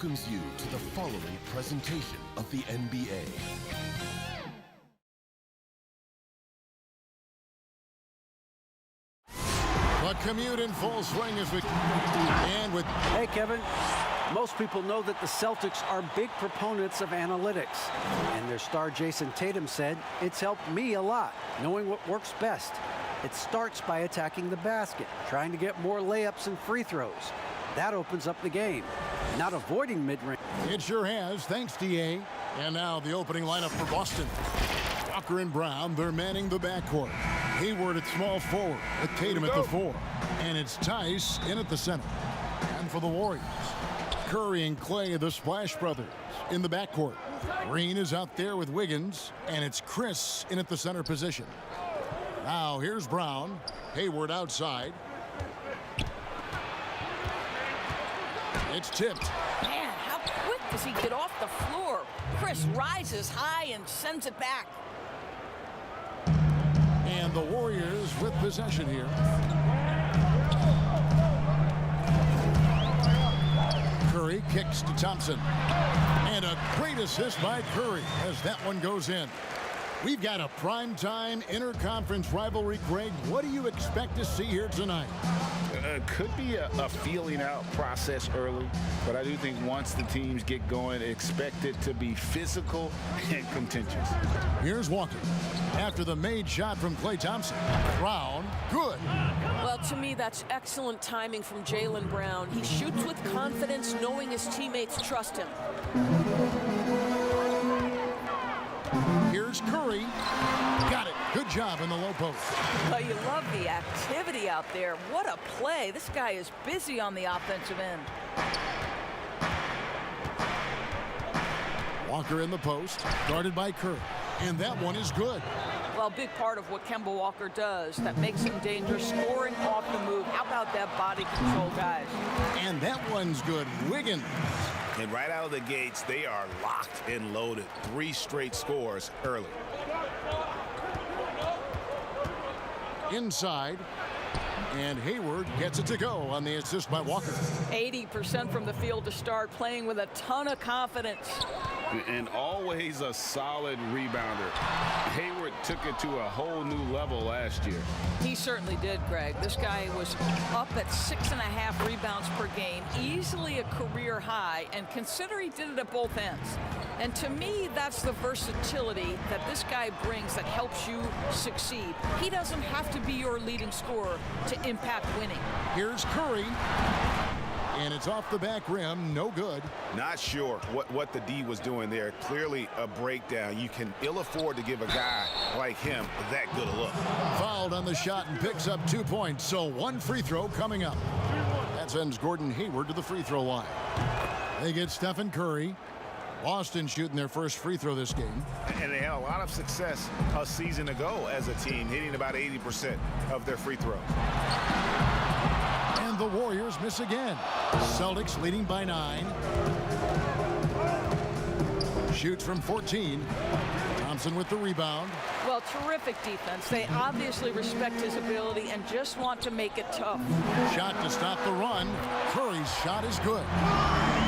welcomes you to the following presentation of the NBA. The commute in full swing as we and with. Hey, Kevin. Most people know that the Celtics are big proponents of analytics. And their star Jason Tatum said, it's helped me a lot, knowing what works best. It starts by attacking the basket, trying to get more layups and free throws. That opens up the game, not avoiding mid-range. It sure has, thanks, D.A. And now the opening lineup for Boston. Walker and Brown, they're manning the backcourt. Hayward at small forward, with Tatum at the 4. And it's Tice in at the center. And for the Warriors, Curry and Clay, the Splash Brothers, in the backcourt. Green is out there with Wiggins, and it's Chris in at the center position. Now here's Brown. Hayward outside. It's tipped. Man, how quick does he get off the floor? Chris rises high and sends it back. And the Warriors with possession here. Curry kicks to Thompson. And a great assist by Curry as that one goes in. We've got a primetime interconference rivalry, Greg. What do you expect to see here tonight? Could be a feeling out process early, but I do think once the teams get going, expect it to be physical and contentious. Here's Walker. After the made shot from Klay Thompson. Brown, good. Well, to me, that's excellent timing from Jaylen Brown. He shoots with confidence, knowing his teammates trust him. Here's Curry. Got it. Good job in the low post. Well, you love the activity out there. What a play. This guy is busy on the offensive end. Walker in the post, guarded by Curry. And that one is good. Well, a big part of what Kemba Walker does that makes him dangerous, scoring off the move. How about that body control, guys? And that one's good. Wiggins. And right out of the gates, they are locked and loaded. 3 straight scores early. Inside. And Hayward gets it to go on the assist by Walker. 80% from the field to start, playing with a ton of confidence. And always a solid rebounder. Hayward took it to a whole new level last year. He certainly did, Greg. This guy was up at 6.5 rebounds per game, easily a career high, and consider he did it at both ends. And to me, that's the versatility that this guy brings that helps you succeed. He doesn't have to be your leading scorer to impact winning. Here's Curry. And it's off the back rim, no good. Not sure what the D was doing there. Clearly a breakdown. You can ill afford to give a guy like him that good a look. Fouled on the shot and picks up 2 points, so 1 free throw coming up. That sends Gordon Hayward to the free throw line. They get Stephen Curry. Boston shooting their first free throw this game. And they had a lot of success a season ago as a team, hitting about 80% of their free throws. And the Warriors miss again. Celtics leading by 9. Shoots from 14. Thompson with the rebound. Well, terrific defense. They obviously respect his ability and just want to make it tough. Shot to stop the run. Curry's shot is good.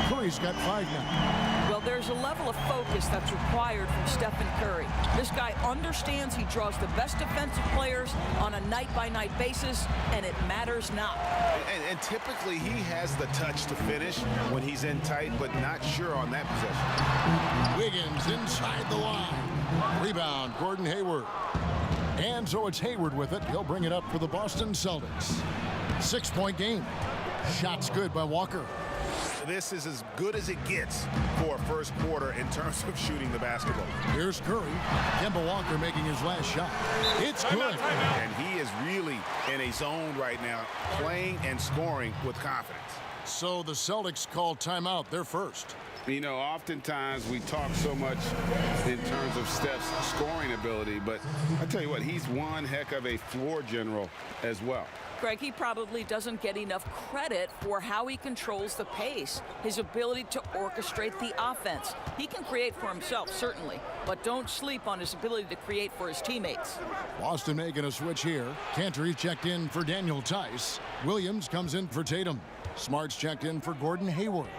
Curry's got 5 now. Well, there's a level of focus that's required from Stephen Curry. This guy understands he draws the best defensive players on a night-by-night basis, and it matters not. And typically he has the touch to finish when he's in tight, but not sure on that possession. Wiggins inside the line. Rebound, Gordon Hayward. And so it's Hayward with it. He'll bring it up for the Boston Celtics. 6-point game. Shots good by Walker. This is as good as it gets for a first quarter in terms of shooting the basketball. Here's Curry. Kemba Walker making his last shot. It's good. And he is really in a zone right now, playing and scoring with confidence. So the Celtics call timeout. They're first. You know, oftentimes we talk so much in terms of Steph's scoring ability, but I tell you what, he's one heck of a floor general as well. Greg, he probably doesn't get enough credit for how he controls the pace, his ability to orchestrate the offense. He can create for himself, certainly, but don't sleep on his ability to create for his teammates. Boston making a switch here. Cantor checked in for Daniel Tice. Williams comes in for Tatum. Smart's checked in for Gordon Hayward.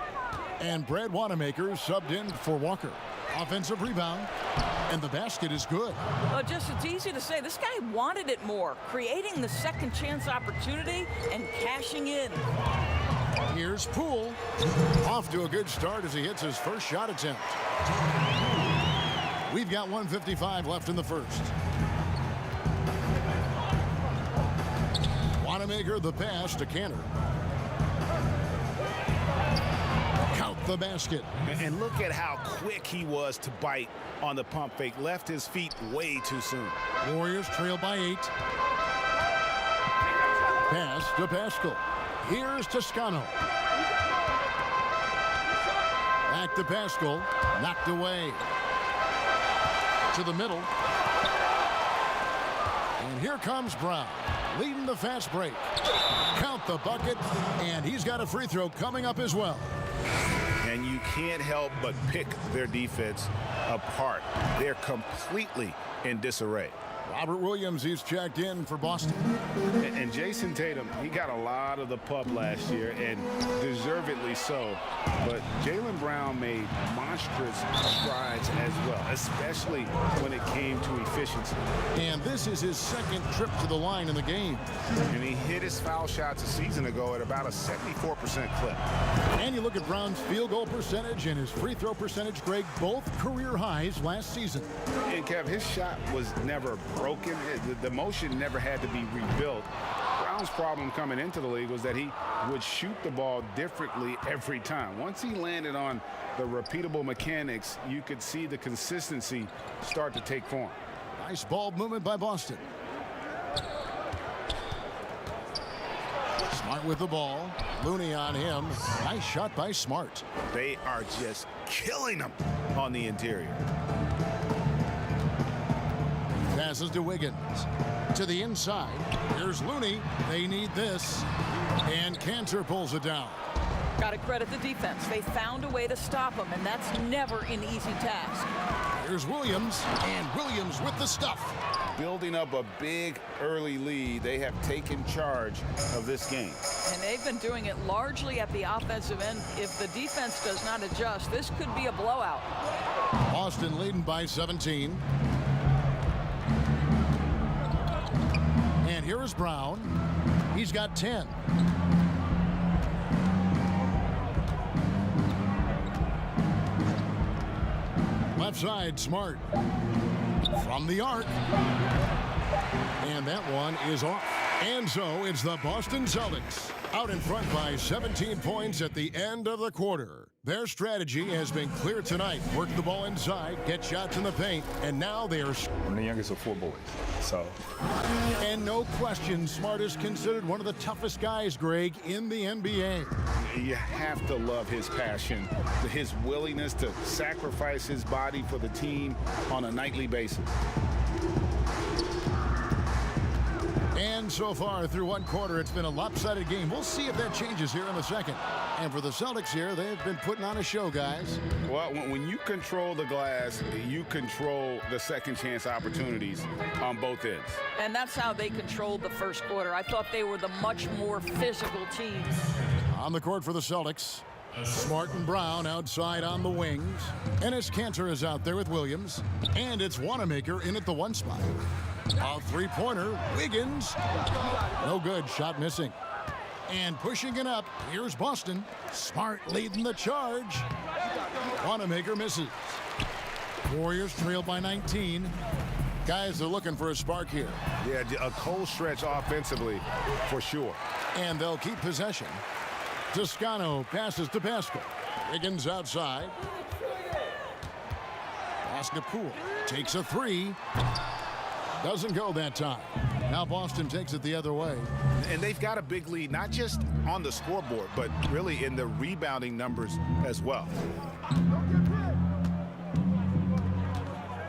And Brad Wanamaker subbed in for Walker. Offensive rebound, and the basket is good. Well, it's easy to say. This guy wanted it more, creating the second chance opportunity and cashing in. Here's Poole. Off to a good start as he hits his first shot attempt. We've got 1:55 left in the first. Wanamaker the pass to Cantor. Count the basket. And look at how quick he was to bite on the pump fake. Left his feet way too soon. Warriors trail by 8. Pass to Pascal. Here's Toscano. Back to Pascal. Knocked away. To the middle. And here comes Brown, leading the fast break. Count the bucket, and he's got a free throw coming up as well. And you can't help but pick their defense apart. They're completely in disarray. Robert Williams, he's checked in for Boston. And Jason Tatum, he got a lot of the pub last year, and deservedly so. But Jaylen Brown made monstrous strides as well, especially when it came to efficiency. And this is his second trip to the line in the game. And he hit his foul shots a season ago at about a 74% clip. And you look at Brown's field goal percentage and his free throw percentage, Greg, both career highs last season. And Kev, his shot was never broken. The motion never had to be rebuilt. Brown's problem coming into the league was that he would shoot the ball differently every time. Once he landed on the repeatable mechanics, you could see the consistency start to take form. Nice ball movement by Boston. Smart with the ball. Looney on him. Nice shot by Smart. They are just killing him on the interior. Passes to Wiggins. To the inside. Here's Looney. They need this. And Cantor pulls it down. Got to credit the defense. They found a way to stop him, and that's never an easy task. Here's Williams. And Williams with the stuff. Building up a big early lead, they have taken charge of this game. And they've been doing it largely at the offensive end. If the defense does not adjust, this could be a blowout. Boston leading by 17. And here is Brown. He's got 10. Left side, Smart. From the arc. And that one is off. And so it's the Boston Celtics out in front by 17 points at the end of the quarter. Their strategy has been clear tonight. Work the ball inside, get shots in the paint, and now they are... I'm the youngest of 4 boys, so... And no question, Smart is considered one of the toughest guys, Greg, in the NBA. You have to love his passion, his willingness to sacrifice his body for the team on a nightly basis. And so far through one quarter, it's been a lopsided game. We'll see if that changes here in the second. And for the Celtics here, they've been putting on a show, guys. Well, when you control the glass, you control the second chance opportunities on both ends. And that's how they controlled the first quarter. I thought they were the much more physical team. On the court for the Celtics, Smart and Brown outside on the wings. Enes Kanter is out there with Williams. And it's Wanamaker in at the 1 spot. A three-pointer, Wiggins. No good, shot missing. And pushing it up, here's Boston. Smart leading the charge. Wanamaker misses. Warriors trail by 19. Guys are looking for a spark here. Yeah, a cold stretch offensively for sure. And they'll keep possession. Toscano passes to Pascal. Wiggins outside. Pass to Poole. Takes a 3. Doesn't go that time. Now Boston takes it the other way. And they've got a big lead, not just on the scoreboard, but really in the rebounding numbers as well.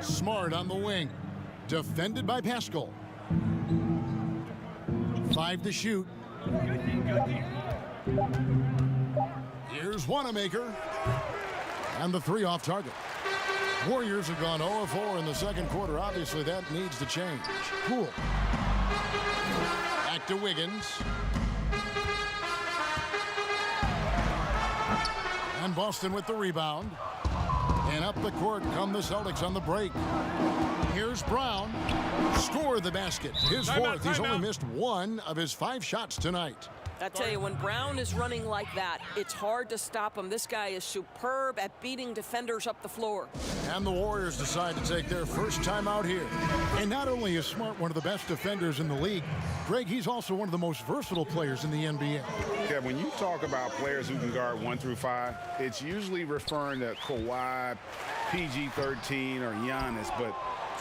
Smart on the wing. Defended by Pascal. 5 to shoot. Here's Wanamaker. And the 3 off target. Warriors have gone 0-4 in the second quarter. Obviously, that needs to change. Poole. Back to Wiggins. And Boston with the rebound. And up the court come the Celtics on the break. Here's Brown. Score the basket. His fourth. He's only missed one of his 5 shots tonight. I tell you, when Brown is running like that, it's hard to stop him. This guy is superb at beating defenders up the floor. And the Warriors decide to take their first time out here. And not only is Smart one of the best defenders in the league, Greg, he's also one of the most versatile players in the NBA. Yeah, when you talk about players who can guard 1 through 5, it's usually referring to Kawhi, PG-13, or Giannis, but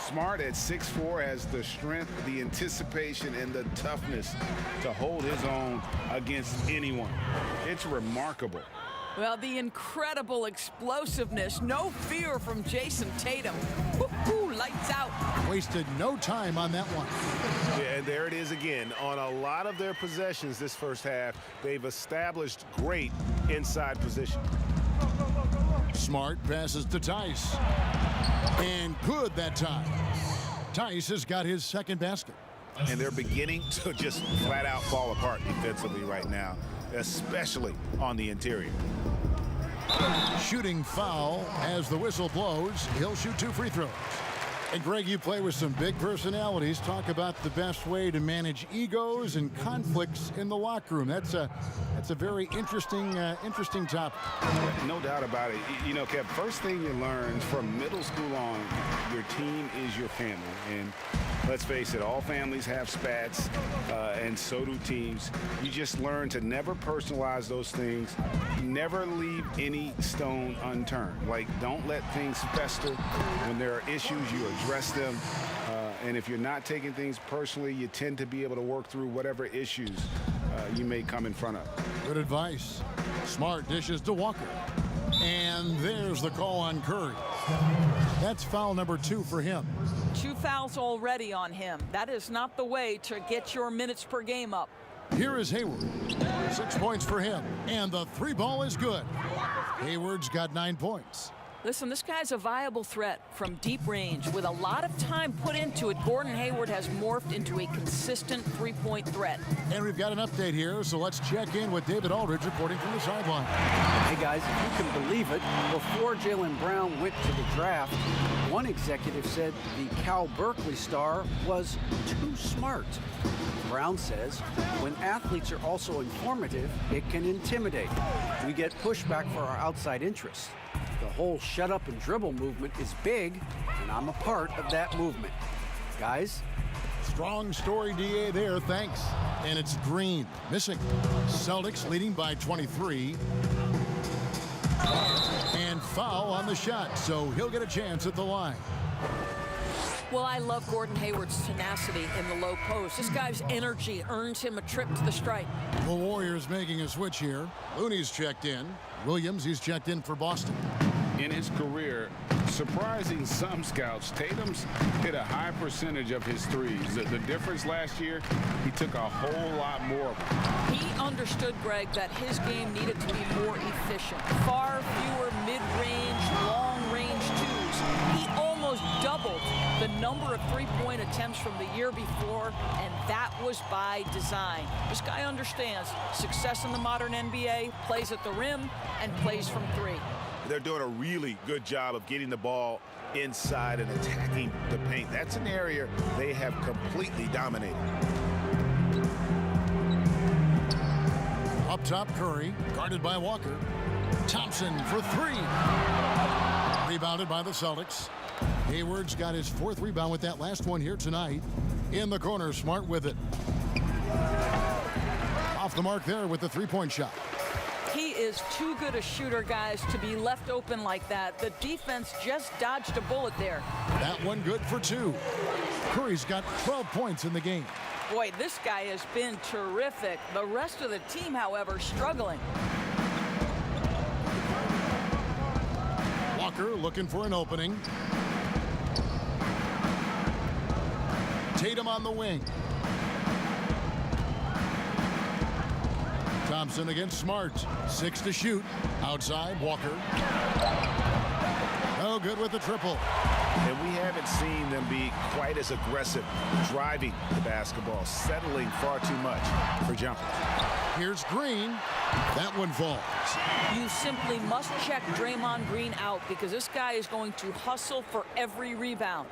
Smart at 6'4" has the strength, the anticipation, and the toughness to hold his own against anyone. It's remarkable. Well, the incredible explosiveness, no fear from Jason Tatum. Woo-hoo, lights out. Wasted no time on that one. Yeah, and there it is again. On a lot of their possessions this first half, they've established great inside position. Smart passes to Tice. And good that time. Tice has got his second basket. And they're beginning to just flat out fall apart defensively right now, especially on the interior. Shooting foul as the whistle blows. He'll shoot 2 free throws. And Greg, you play with some big personalities. Talk about the best way to manage egos and conflicts in the locker room. That's a very interesting topic. No doubt about it. You know, Kev, first thing you learn from middle school on, your team is your family. And let's face it, all families have spats, and so do teams. You just learn to never personalize those things. Never leave any stone unturned. Like, don't let things fester. When there are issues, you address them. And if you're not taking things personally, you tend to be able to work through whatever issues you may come in front of. Good advice. Smart dishes to Walker. And there's the call on Curry. That's foul number 2 for him. 2 fouls already on him. That is not the way to get your minutes per game up. Here is Hayward. 6 points for him. And the 3 ball is good. Hayward's got 9 points. Listen, this guy's a viable threat from deep range. With a lot of time put into it, Gordon Hayward has morphed into a consistent 3-point threat. And we've got an update here, so let's check in with David Aldridge reporting from the sideline. Hey, guys, if you can believe it, before Jaylen Brown went to the draft, one executive said the Cal Berkeley star was too smart. Brown says, when athletes are also informative, it can intimidate. We get pushback for our outside interests. The whole shut up and dribble movement is big, and I'm a part of that movement. Guys? Strong story, DA, there, thanks. And it's Green, missing. Celtics leading by 23. And foul on the shot, so he'll get a chance at the line. Well, I love Gordon Hayward's tenacity in the low post. This guy's energy earns him a trip to the stripe. The Warriors making a switch here. Looney's checked in. Williams, he's checked in for Boston. In his career, surprising some scouts, Tatum's hit a high percentage of his threes. The difference last year, he took a whole lot more. He understood, Greg, that his game needed to be more efficient. Far fewer mid-range, long-range twos. He almost doubled the number of three-point attempts from the year before, and that was by design. This guy understands success in the modern NBA, plays at the rim, and plays from 3. They're doing a really good job of getting the ball inside and attacking the paint. That's an area they have completely dominated. Up top, Curry, guarded by Walker. Thompson for 3. Rebounded by the Celtics. Hayward's got his 4th rebound with that last one here tonight. In the corner, Smart with it. Off the mark there with the 3-point shot. He is too good a shooter, guys, to be left open like that. The defense just dodged a bullet there. That one good for 2. Curry's got 12 points in the game. Boy, this guy has been terrific. The rest of the team, however, struggling. Walker looking for an opening. Tatum on the wing. Thompson against Smart. 6 to shoot. Outside, Walker. No good with the triple. And we haven't seen them be quite as aggressive driving the basketball, settling far too much for jumpers. Here's Green. That one falls. You simply must check Draymond Green out because this guy is going to hustle for every rebound.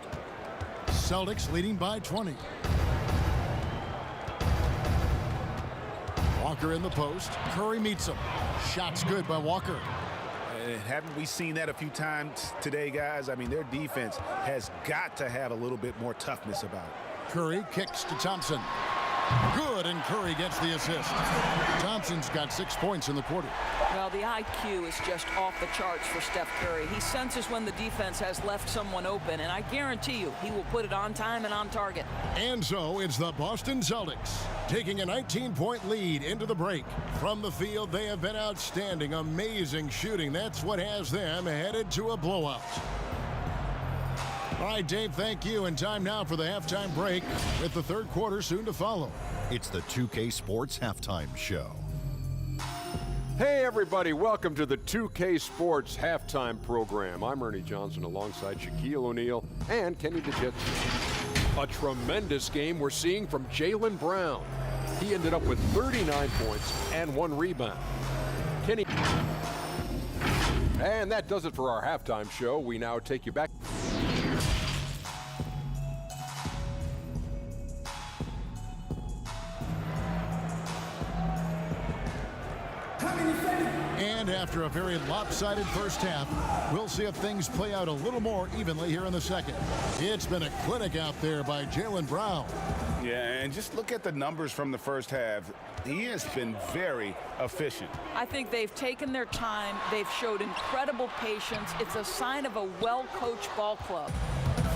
Celtics leading by 20. Walker in the post. Curry meets him. Shot's good by Walker. Haven't we seen that a few times today, guys? I mean, their defense has got to have a little bit more toughness about it. Curry kicks to Thompson. Good, and Curry gets the assist. Thompson's got 6 points in the quarter. Well, the IQ is just off the charts for Steph Curry. He senses when the defense has left someone open, and I guarantee you he will put it on time and on target. And so it's the Boston Celtics taking a 19-point lead into the break. From the field, they have been outstanding, amazing shooting. That's what has them headed to a blowout. All right, Dave, thank you. And time now for the halftime break with the third quarter soon to follow. It's the 2K Sports Halftime Show. Hey, everybody. Welcome to the 2K Sports Halftime Program. I'm Ernie Johnson alongside Shaquille O'Neal and Kenny the Jet. A tremendous game we're seeing from Jaylen Brown. He ended up with 39 points and 1 rebound. Kenny. And that does it for our halftime show. We now take you back. And after a very lopsided first half, we'll see if things play out a little more evenly here in the second. It's been a clinic out there by Jaylen Brown. Yeah, and just look at the numbers from the first half. He has been very efficient. I think they've taken their time. They've showed incredible patience. It's a sign of a well-coached ball club.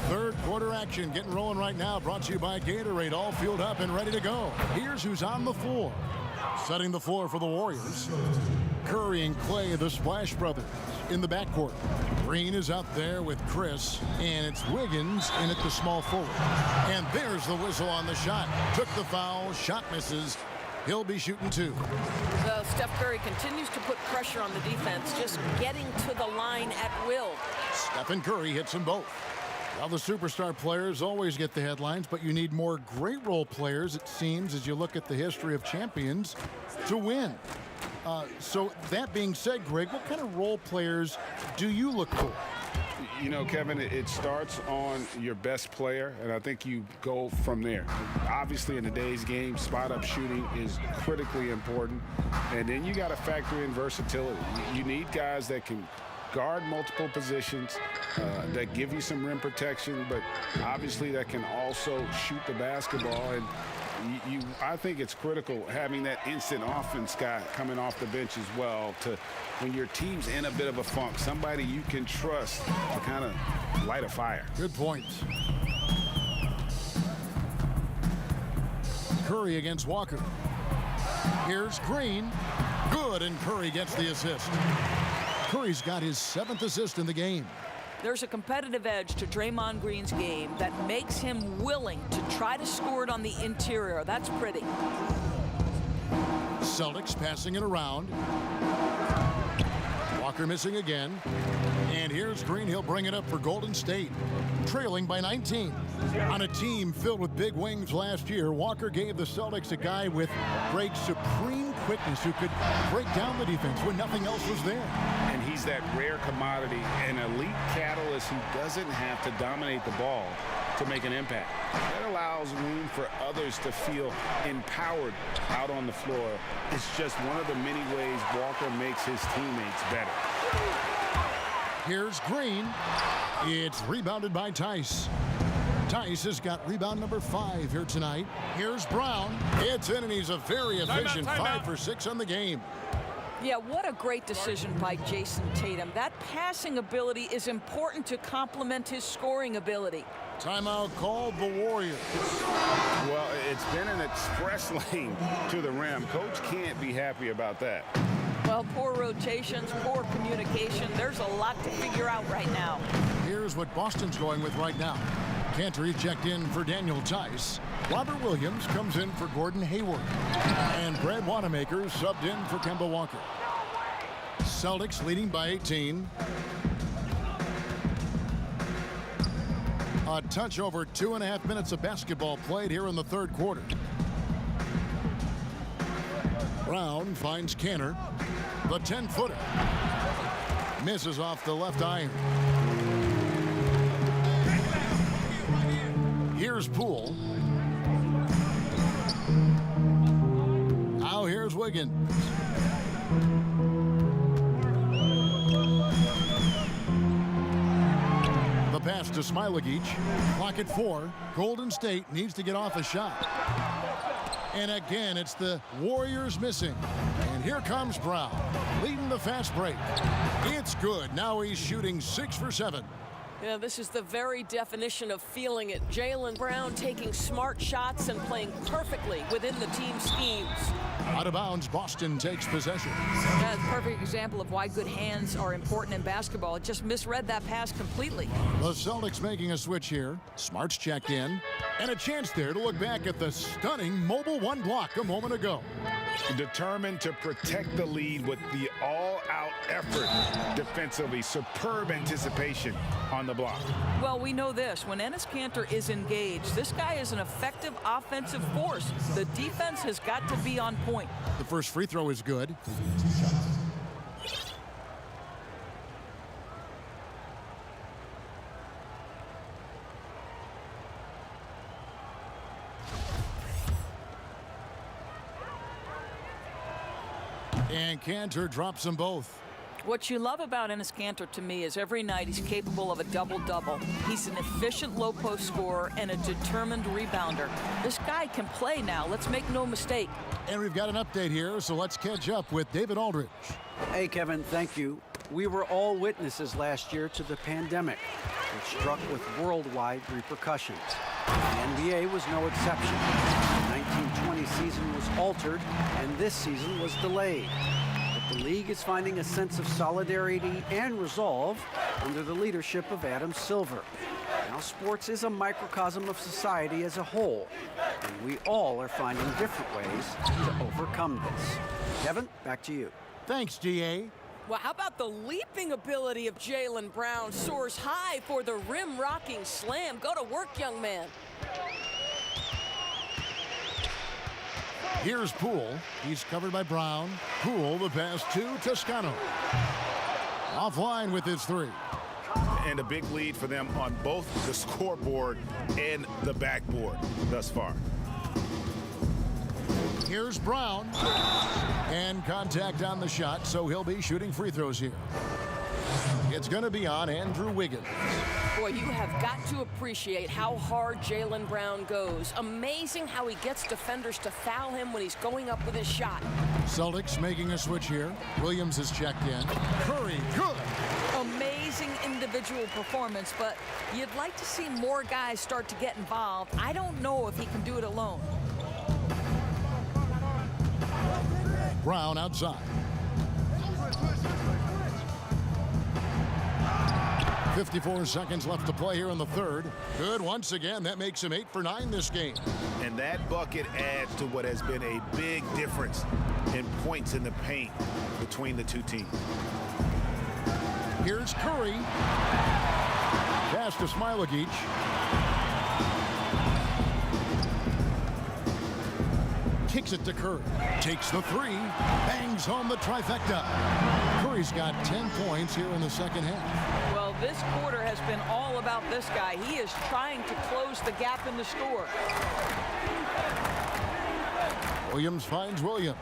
Third quarter action getting rolling right now, brought to you by Gatorade, all fueled up and ready to go. Here's who's on the floor. Setting the floor for the Warriors. Curry and Clay, the Splash Brothers, in the backcourt. Green is out there with Chris, and it's Wiggins in at the small forward. And there's the whistle on the shot. Took the foul, shot misses. He'll be shooting 2. So Steph Curry continues to put pressure on the defense, just getting to the line at will. Stephen Curry hits them both. Well, the superstar players always get the headlines, but you need more great role players, it seems, as you look at the history of champions, to win. So that being said, Greg, what kind of role players do you look for? You know, Kevin, it starts on your best player, and I think you go from there. Obviously, in today's game, spot-up shooting is critically important, and then you got to factor in versatility. You need guys that can guard multiple positions, that give you some rim protection, but obviously that can also shoot the basketball. And I think it's critical having that instant offense guy coming off the bench as well, to when your team's in a bit of a funk, somebody you can trust to kind of light a fire. Good point. Curry against Walker. Here's Green. Good, and Curry gets the assist. Curry's got his 7th assist in the game. There's a competitive edge to Draymond Green's game that makes him willing to try to score it on the interior. That's pretty. Celtics passing it around. Walker missing again. And here's Green. He'll bring it up for Golden State, trailing by 19. On a team filled with big wings last year, Walker gave the Celtics a guy with great supreme quickness who could break down the defense when nothing else was there. And he's that rare commodity, an elite catalyst who doesn't have to dominate the ball to make an impact. That allows room for others to feel empowered out on the floor. It's just one of the many ways Walker makes his teammates better. Here's Green. It's rebounded by Tice. Tice has got rebound number 5 here tonight. Here's Brown. It's in, and he's a very efficient 5 for 6 on the game. Yeah, what a great decision by Jason Tatum. That passing ability is important to complement his scoring ability. Timeout called the Warriors. Well, it's been an express lane to the rim. Coach can't be happy about that. Well, poor rotations, poor communication. There's a lot to figure out right now. Here's what Boston's going with right now. Cantor checked in for Daniel Tice. Robert Williams comes in for Gordon Hayward. And Brad Wanamaker subbed in for Kemba Walker. Celtics leading by 18. A touch over 2.5 minutes of basketball played here in the third quarter. Brown finds Canner. The 10-footer. Misses off the left iron. Here's Poole. Now here's Wiggins. The pass to Smailagic. Clock at 4. Golden State needs to get off a shot. And again, it's the Warriors missing. And here comes Brown, leading the fast break. It's good. Now he's shooting 6 for 7. Yeah, this is the very definition of feeling it. Jaylen Brown taking smart shots and playing perfectly within the team schemes. Out of bounds, Boston takes possession. That's a perfect example of why good hands are important in basketball. It just misread that pass completely. The Celtics making a switch here. Smart's checked in. And a chance there to look back at the stunning mobile one block a moment ago. Determined to protect the lead with the all-out effort defensively. Superb anticipation on the block. Well, we know this. When Enes Kanter is engaged, this guy is an effective offensive force. The defense has got to be on point. The first free throw is good. And Kanter drops them both. What you love about Enes Kanter to me is every night he's capable of a double-double. He's an efficient low-post scorer and a determined rebounder. This guy can play now. Let's make no mistake. And we've got an update here, so let's catch up with David Aldridge. Hey, Kevin, thank you. We were all witnesses last year to the pandemic, which struck with worldwide repercussions. The NBA was no exception. The 1920 season was altered, and this season was delayed. The league is finding a sense of solidarity and resolve under the leadership of Adam Silver. Now, sports is a microcosm of society as a whole, and we all are finding different ways to overcome this. Kevin, back to you. Thanks, GA. Well, how about the leaping ability of Jaylen Brown? Soars high for the rim-rocking slam. Go to work, young man. Here's Poole. He's covered by Brown. Poole, the pass to Toscano. Offline with his 3. And a big lead for them on both the scoreboard and the backboard thus far. Here's Brown. And contact on the shot, so he'll be shooting free throws here. It's going to be on Andrew Wiggins. Boy, you have got to appreciate how hard Jaylen Brown goes. Amazing how he gets defenders to foul him when he's going up with his shot. Celtics making a switch here. Williams has checked in. Curry, good. Amazing individual performance, but you'd like to see more guys start to get involved. I don't know if he can do it alone. Brown outside. 54 seconds left to play here in the third. Good once again. That makes him 8 for 9 this game. And that bucket adds to what has been a big difference in points in the paint between the two teams. Here's Curry. Pass to Smailagic. Kicks it to Curry. Takes the 3. Bangs home the trifecta. Curry's got 10 points here in the second half. Well, this quarter has been all about this guy. He is trying to close the gap in the score. Williams finds Williams.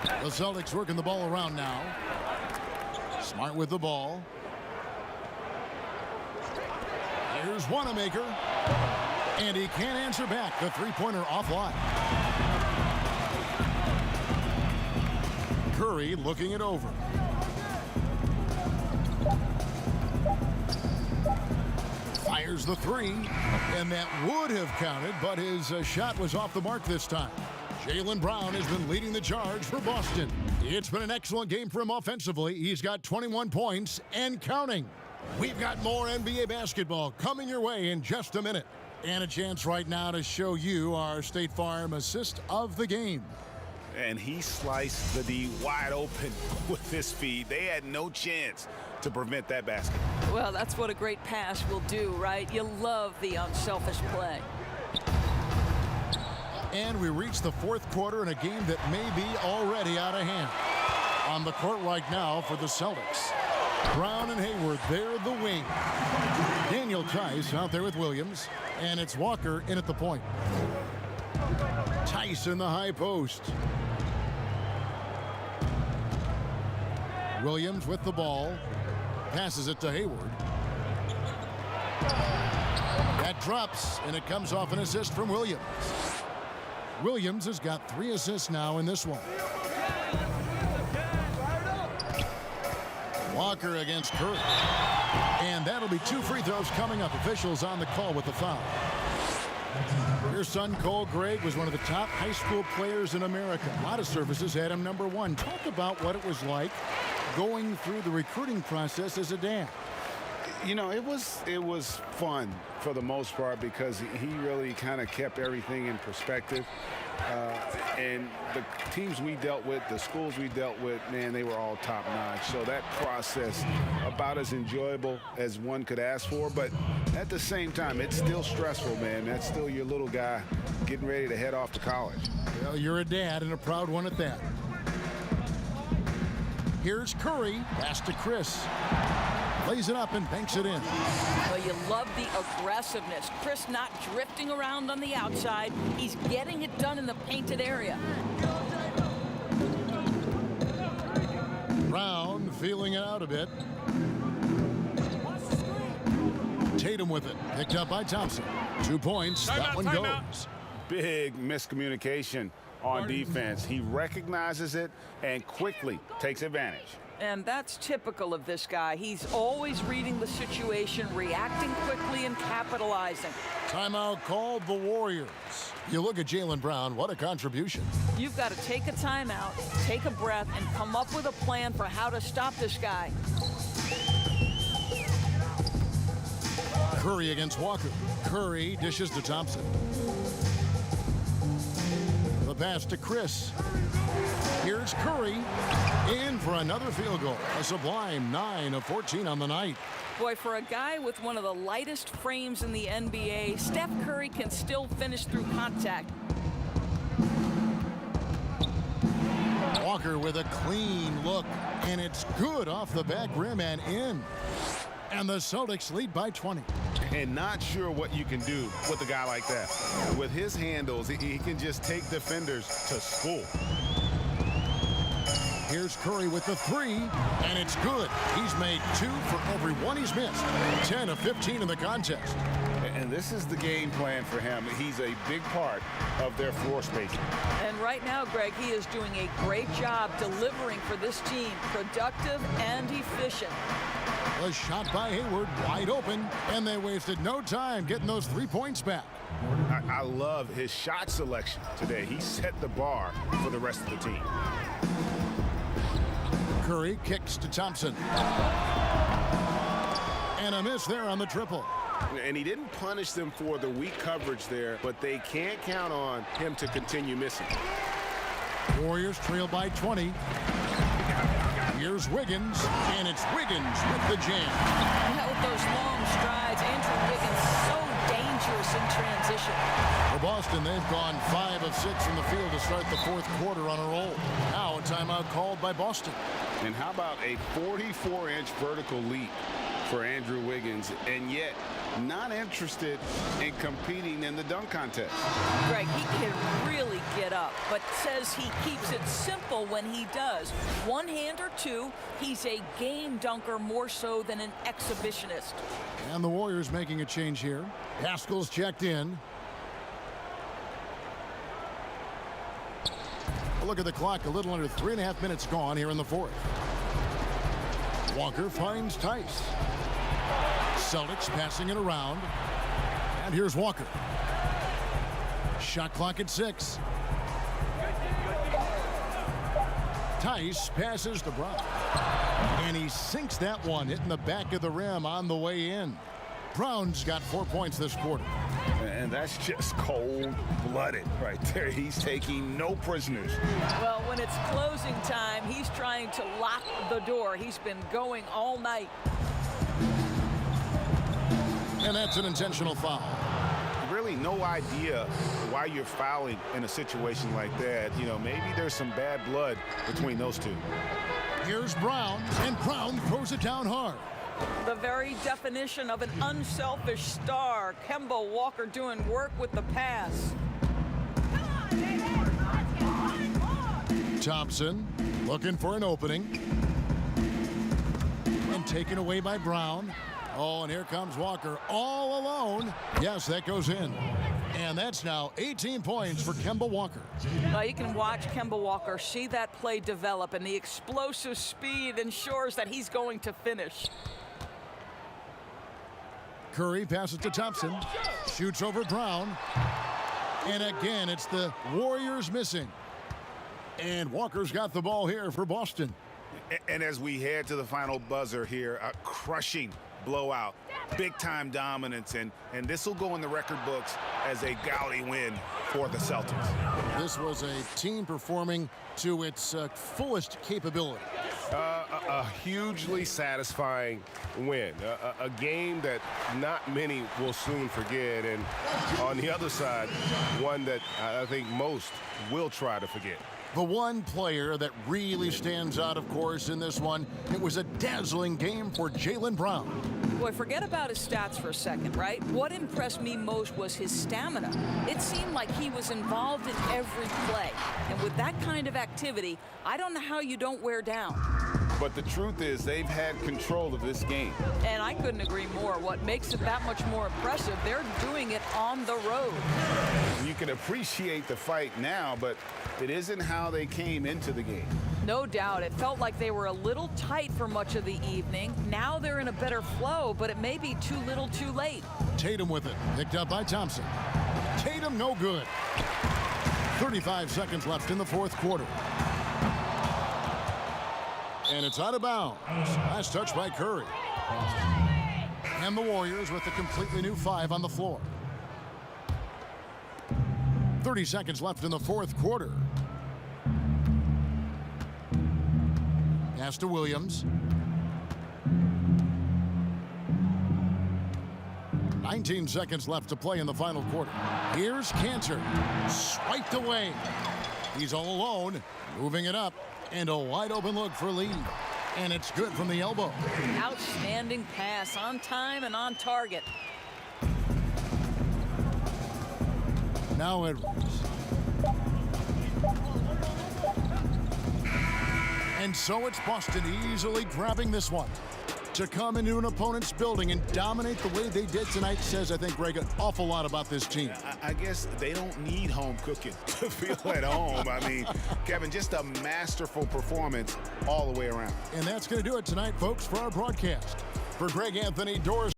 The Celtics working the ball around now. Smart with the ball. Here's Wanamaker. And he can't answer back. The three-pointer offline. Curry looking it over. Fires the 3, and that would have counted, but his shot was off the mark this time. Jaylen Brown has been leading the charge for Boston. It's been an excellent game for him offensively. He's got 21 points and counting. We've got more NBA basketball coming your way in just a minute. And a chance right now to show you our State Farm assist of the game. And he sliced the D wide open with his feed. They had no chance to prevent that basket. Well, that's what a great pass will do, right? You love the unselfish play. And we reach the fourth quarter in a game that may be already out of hand. On the court right now for the Celtics, Brown and Hayward, they're the wing. Daniel Tice out there with Williams, and it's Walker in at the point. Tice in the high post. Williams with the ball, passes it to Hayward. That drops, and it comes off an assist from Williams. Williams has got 3 assists now in this one. Walker against Curry. And that'll be 2 free throws coming up. Officials on the call with the foul. Your son, Cole Gregg, was one of the top high school players in America. A lot of services had him #1. Talk about what it was like going through the recruiting process as a dad. You know, it was fun for the most part because he really kind of kept everything in perspective. And the teams we dealt with, the schools we dealt with, man, they were all top-notch. So that process, about as enjoyable as one could ask for. But at the same time, it's still stressful, man. That's still your little guy getting ready to head off to college. Well, you're a dad and a proud one at that. Here's Curry, pass to Chris. Lays it up and banks it in. Well, you love the aggressiveness. Chris not drifting around on the outside. He's getting it done in the painted area. Brown feeling it out a bit. Tatum with it. Picked up by Thompson. 2 points. That one goes. Big miscommunication on defense. He recognizes it and quickly takes advantage. And that's typical of this guy. He's always reading the situation, reacting quickly, and capitalizing. Timeout called the Warriors. You look at Jaylen Brown, what a contribution. You've got to take a timeout, take a breath, and come up with a plan for how to stop this guy. Curry against Walker. Curry dishes to Thompson. The pass to Chris. Here's Curry in for another field goal. A sublime 9 of 14 on the night. Boy, for a guy with one of the lightest frames in the NBA, Steph Curry can still finish through contact. Walker with a clean look, and it's good off the back rim and in. And the Celtics lead by 20. And not sure what you can do with a guy like that. With his handles, he can just take defenders to school. Here's Curry with the 3, and it's good. He's made 2 for every one he's missed. 10 of 15 in the contest. And this is the game plan for him. He's a big part of their floor spacing. And right now, Greg, he is doing a great job delivering for this team. Productive and efficient. A shot by Hayward, wide open, and they wasted no time getting those 3 points back. I love his shot selection today. He set the bar for the rest of the team. Curry kicks to Thompson. And a miss there on the triple. And he didn't punish them for the weak coverage there, but they can't count on him to continue missing. Warriors trail by 20. Here's Wiggins, and it's Wiggins with the jam. Yeah, with those long strides, Andrew Wiggins so dangerous in transition. For Boston, they've gone 5 of 6 in the field to start the fourth quarter on a roll. Now a timeout called by Boston. And how about a 44-inch vertical leap for Andrew Wiggins, and yet not interested in competing in the dunk contest. Greg, he can really get up, but says he keeps it simple when he does. One hand or two, he's a game dunker more so than an exhibitionist. And the Warriors making a change here. Haskell's checked in. A look at the clock, a little under 3.5 minutes gone here in the fourth. Walker finds Tice. Celtics passing it around. And here's Walker. Shot clock at 6. Tice passes to Brown. And he sinks that one, hitting the back of the rim on the way in. Brown's got 4 points this quarter. And that's just cold-blooded right there. He's taking no prisoners. Well, when it's closing time, he's trying to lock the door. He's been going all night. And that's an intentional foul. Really really no idea why you're fouling in a situation like that. You know, maybe there's some bad blood between those two. Here's Brown, and Brown throws it down hard. The very definition of an unselfish star. Kemba Walker doing work with the pass. Thompson looking for an opening. And taken away by Brown. Oh, and here comes Walker all alone. Yes, that goes in. And that's now 18 points for Kemba Walker. Well, you can watch Kemba Walker see that play develop, and the explosive speed ensures that he's going to finish. Curry passes to Thompson. Shoots over Brown. And again, it's the Warriors missing. And Walker's got the ball here for Boston. And as we head to the final buzzer here, a crushing blowout, big-time dominance, and this will go in the record books as a gaudy win for the Celtics. This was a team performing to its fullest capability. A hugely satisfying win, a game that not many will soon forget, and on the other side, one that I think most will try to forget. The one player that really stands out, of course, in this one, it was a dazzling game for Jaylen Brown. Boy, forget about his stats for a second, right? What impressed me most was his stamina. It seemed like he was involved in every play. And with that kind of activity, I don't know how you don't wear down. But the truth is they've had control of this game. And I couldn't agree more. What makes it that much more impressive, they're doing it on the road. You can appreciate the fight now, but it isn't how they came into the game. No doubt. It felt like they were a little tight for much of the evening. Now they're in a better flow, but it may be too little too late. Tatum with it. Picked up by Thompson. Tatum no good. 35 seconds left in the fourth quarter. And it's out of bounds. Last touch by Curry. And the Warriors with a completely new 5 on the floor. 30 seconds left in the fourth quarter. Pass to Williams. 19 seconds left to play in the final quarter. Here's Cantor. Swiped away. He's all alone. Moving it up. And a wide open look for Lee. And it's good from the elbow. Outstanding pass, on time and on target. Now Edwards. And so it's Boston easily grabbing this one. To come into an opponent's building and dominate the way they did tonight says, I think, Greg, an awful lot about this team. I guess they don't need home cooking to feel at home. I mean, Kevin, just a masterful performance all the way around. And that's going to do it tonight, folks, for our broadcast. For Greg Anthony, Doris